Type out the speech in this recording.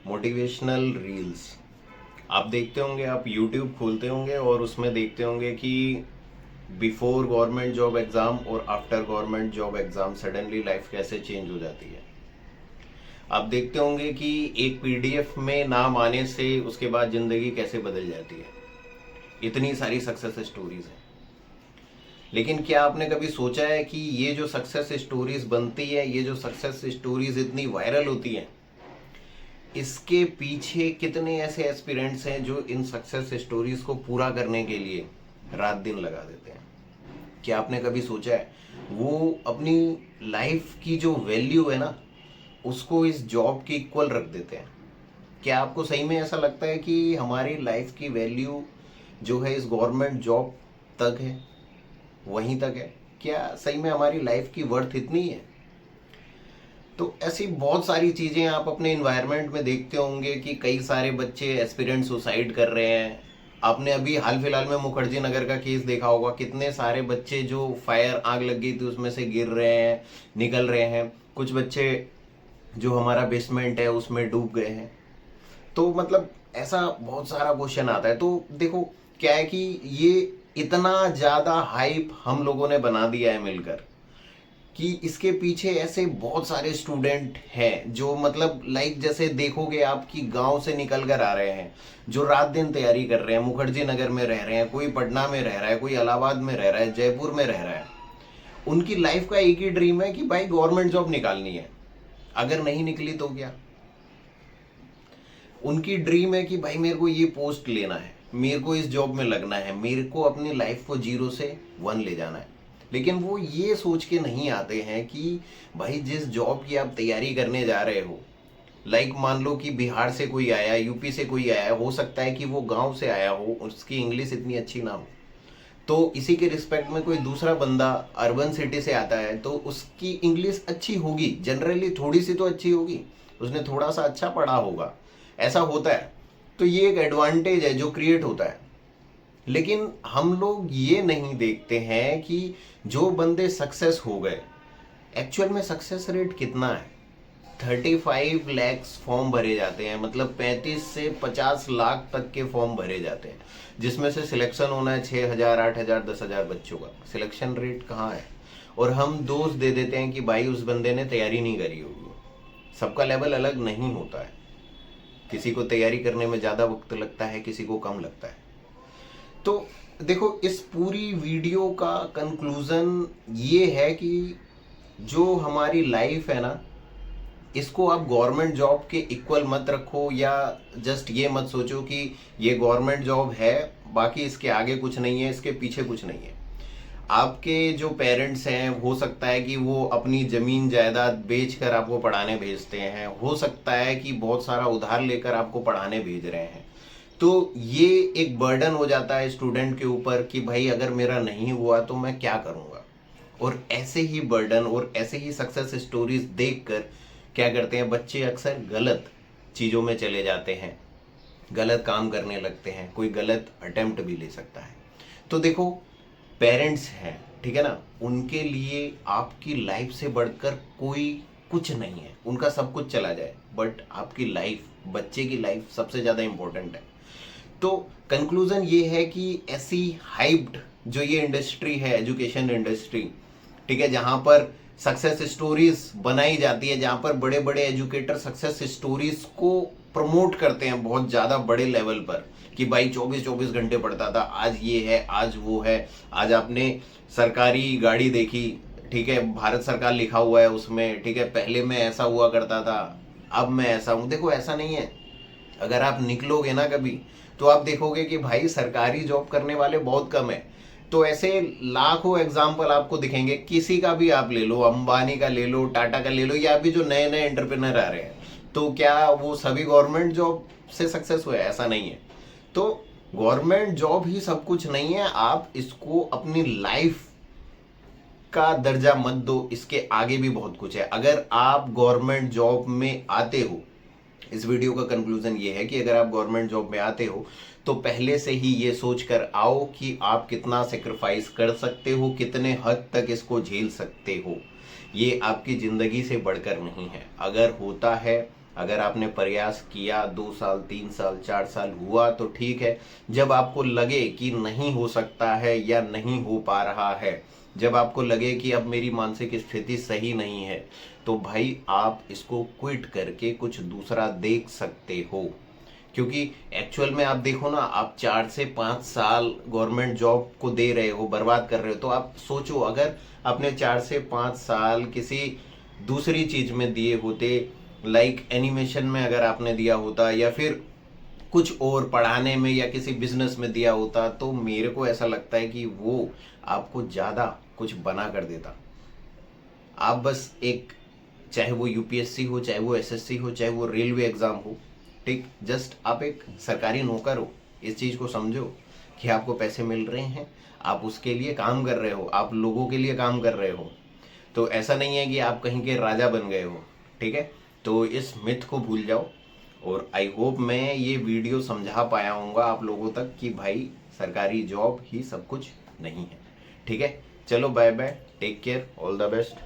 Motivational reels आप देखते होंगे, आप यूट्यूब खोलते होंगे और उसमें देखते होंगे कि बिफोर गवर्नमेंट जॉब एग्ज़ाम और after government job exam suddenly life कैसे चेंज हो जाती है। आप देखते होंगे कि एक पीडीएफ में नाम आने से उसके बाद ज़िंदगी कैसे बदल जाती है। इतनी सारी सक्सेस स्टोरीज हैं, लेकिन क्या आपने कभी सोचा है कि ये जो सक्सेस स्टोरीज बनती है, ये जो सक्सेस स्टोरीज इतनी वायरल होती हैं, इसके पीछे कितने ऐसे एस्पिरेंट्स हैं जो इन सक्सेस स्टोरीज को पूरा करने के लिए रात दिन लगा देते हैं। क्या आपने कभी सोचा है वो अपनी लाइफ की जो वैल्यू है ना, उसको इस जॉब के इक्वल रख देते हैं। क्या आपको सही में ऐसा लगता है कि हमारी लाइफ की वैल्यू जो है इस गवर्नमेंट जॉब तक है, वहीं तक है? क्या सही में हमारी लाइफ की वर्थ इतनी है? तो ऐसी बहुत सारी चीज़ें आप अपने इन्वायरमेंट में देखते होंगे कि कई सारे बच्चे एस्पिरेंट सुसाइड कर रहे हैं। आपने अभी हाल फिलहाल में मुखर्जी नगर का केस देखा होगा, कितने सारे बच्चे जो फायर आग लग गई थी उसमें से गिर रहे हैं, निकल रहे हैं। कुछ बच्चे जो हमारा बेसमेंट है उसमें डूब गए हैं। तो मतलब ऐसा बहुत सारा क्वेश्चन आता है। तो देखो क्या है कि ये इतना ज़्यादा हाइप हम लोगों ने बना दिया है मिलकर कि इसके पीछे ऐसे बहुत सारे स्टूडेंट हैं जो मतलब लाइक जैसे देखोगे आप कि गांव से निकल कर आ रहे हैं, जो रात दिन तैयारी कर रहे हैं, मुखर्जी नगर में रह रहे हैं, कोई पटना में रह रहा है, कोई इलाहाबाद में रह रहा है, जयपुर में रह रहा है। उनकी लाइफ का एक ही ड्रीम है कि भाई गवर्नमेंट जॉब निकालनी है। अगर नहीं निकली तो क्या? उनकी ड्रीम है कि भाई मेरे को ये पोस्ट लेना है, मेरे को इस जॉब में लगना है, मेरे को अपनी लाइफ को 0 से 1 ले जाना है। लेकिन वो ये सोच के नहीं आते हैं कि भाई जिस जॉब की आप तैयारी करने जा रहे हो, लाइक मान लो कि बिहार से कोई आया, यूपी से कोई आया, हो सकता है कि वो गांव से आया हो, उसकी इंग्लिश इतनी अच्छी ना हो। तो इसी के रिस्पेक्ट में कोई दूसरा बंदा अर्बन सिटी से आता है तो उसकी इंग्लिश अच्छी होगी, जनरली थोड़ी सी तो अच्छी होगी, उसने थोड़ा सा अच्छा पढ़ा होगा, ऐसा होता है। तो ये एक एडवांटेज है जो क्रिएट होता है। लेकिन हम लोग ये नहीं देखते हैं कि जो बंदे सक्सेस हो गए, एक्चुअल में सक्सेस रेट कितना है। 35 लैक्स फॉर्म भरे जाते हैं, मतलब 35 से 50 लाख तक के फॉर्म भरे जाते हैं, जिसमें से सिलेक्शन होना है 6,000, 8,000, 10,000 बच्चों का। सिलेक्शन रेट कहाँ है? और हम दोष दे देते हैं कि भाई उस बंदे ने तैयारी नहीं करी होगी। सबका लेवल अलग नहीं होता है, किसी को तैयारी करने में ज़्यादा वक्त लगता है, किसी को कम लगता है। तो देखो इस पूरी वीडियो का कंक्लूजन ये है कि जो हमारी लाइफ है ना, इसको आप गवर्नमेंट जॉब के इक्वल मत रखो, या जस्ट ये मत सोचो कि ये गवर्नमेंट जॉब है, बाकी इसके आगे कुछ नहीं है, इसके पीछे कुछ नहीं है। आपके जो पेरेंट्स हैं, हो सकता है कि वो अपनी ज़मीन जायदाद बेचकर आपको पढ़ाने भेजते हैं, हो सकता है कि बहुत सारा उधार लेकर आपको पढ़ाने भेज रहे हैं। तो ये एक बर्डन हो जाता है स्टूडेंट के ऊपर कि भाई अगर मेरा नहीं हुआ तो मैं क्या करूँगा। और ऐसे ही बर्डन और ऐसे ही सक्सेस स्टोरीज देखकर क्या करते हैं बच्चे, अक्सर गलत चीज़ों में चले जाते हैं, गलत काम करने लगते हैं, कोई गलत अटेम्प्ट भी ले सकता है। तो देखो पेरेंट्स हैं, ठीक है ना, उनके लिए आपकी लाइफ से बढ़कर कोई कुछ नहीं है, उनका सब कुछ चला जाए, बट आपकी लाइफ, बच्चे की लाइफ सबसे ज़्यादा इंपॉर्टेंट है। तो कंक्लूजन ये है कि ऐसी हाइप्ड जो ये इंडस्ट्री है, एजुकेशन इंडस्ट्री, ठीक है, जहाँ पर सक्सेस स्टोरीज बनाई जाती है, जहाँ पर बड़े बड़े एजुकेटर सक्सेस स्टोरीज को प्रमोट करते हैं बहुत ज़्यादा बड़े लेवल पर कि भाई 24-24 घंटे पढ़ता था, आज ये है, आज वो है। आज आपने सरकारी गाड़ी देखी, ठीक है, भारत सरकार लिखा हुआ है उसमें, ठीक है, पहले मैं ऐसा हुआ करता था, अब मैं ऐसा हूँ। देखो ऐसा नहीं है। अगर आप निकलोगे ना कभी तो आप देखोगे कि भाई सरकारी जॉब करने वाले बहुत कम है। तो ऐसे लाखों एग्जाम्पल आपको दिखेंगे, किसी का भी आप ले लो, अंबानी का ले लो, टाटा का ले लो, या अभी जो नए नए एंटरप्रेनर आ रहे हैं, तो क्या वो सभी गवर्नमेंट जॉब से सक्सेस हुए? ऐसा नहीं है। तो गवर्नमेंट जॉब ही सब कुछ नहीं है, आप इसको अपनी लाइफ का दर्जा मत दो, इसके आगे भी बहुत कुछ है। अगर आप गवर्नमेंट जॉब में आते हो, इस वीडियो का कंक्लूजन ये है कि अगर आप गवर्नमेंट जॉब में आते हो तो पहले से ही ये सोच कर आओ कि आप कितना सेक्रीफाइस कर सकते हो, कितने हद तक इसको झेल सकते हो। ये आपकी ज़िंदगी से बढ़कर नहीं है। अगर होता है अगर आपने प्रयास किया 2 साल 3 साल 4 साल हुआ तो ठीक है। जब आपको लगे कि नहीं हो सकता है या नहीं हो पा रहा है, जब आपको लगे कि अब मेरी मानसिक स्थिति सही नहीं है, तो भाई आप इसको क्विट करके कुछ दूसरा देख सकते हो। क्योंकि एक्चुअल में आप देखो ना, आप 4 से 5 साल गवर्नमेंट जॉब को दे रहे हो, बर्बाद कर रहे हो। तो आप सोचो, अगर आपने 4 से 5 साल किसी दूसरी चीज में दिए होते, लाइक एनिमेशन में अगर आपने दिया होता, या फिर कुछ और पढ़ाने में या किसी बिजनेस में दिया होता, तो मेरे को ऐसा लगता है कि वो आपको ज्यादा कुछ बना कर देता। आप बस एक, चाहे वो यूपीएससी हो, चाहे वो एसएससी हो, चाहे वो रेलवे एग्जाम हो, ठीक, जस्ट आप एक सरकारी नौकर हो। इस चीज को समझो कि आपको पैसे मिल रहे हैं, आप उसके लिए काम कर रहे हो, आप लोगों के लिए काम कर रहे हो। तो ऐसा नहीं है कि आप कहीं के राजा बन गए हो, ठीक है। तो इस मिथ को भूल जाओ। और आई होप मैं ये वीडियो समझा पाया हूँगा आप लोगों तक कि भाई सरकारी जॉब ही सब कुछ नहीं है, ठीक है। चलो bye bye, take care, all the best.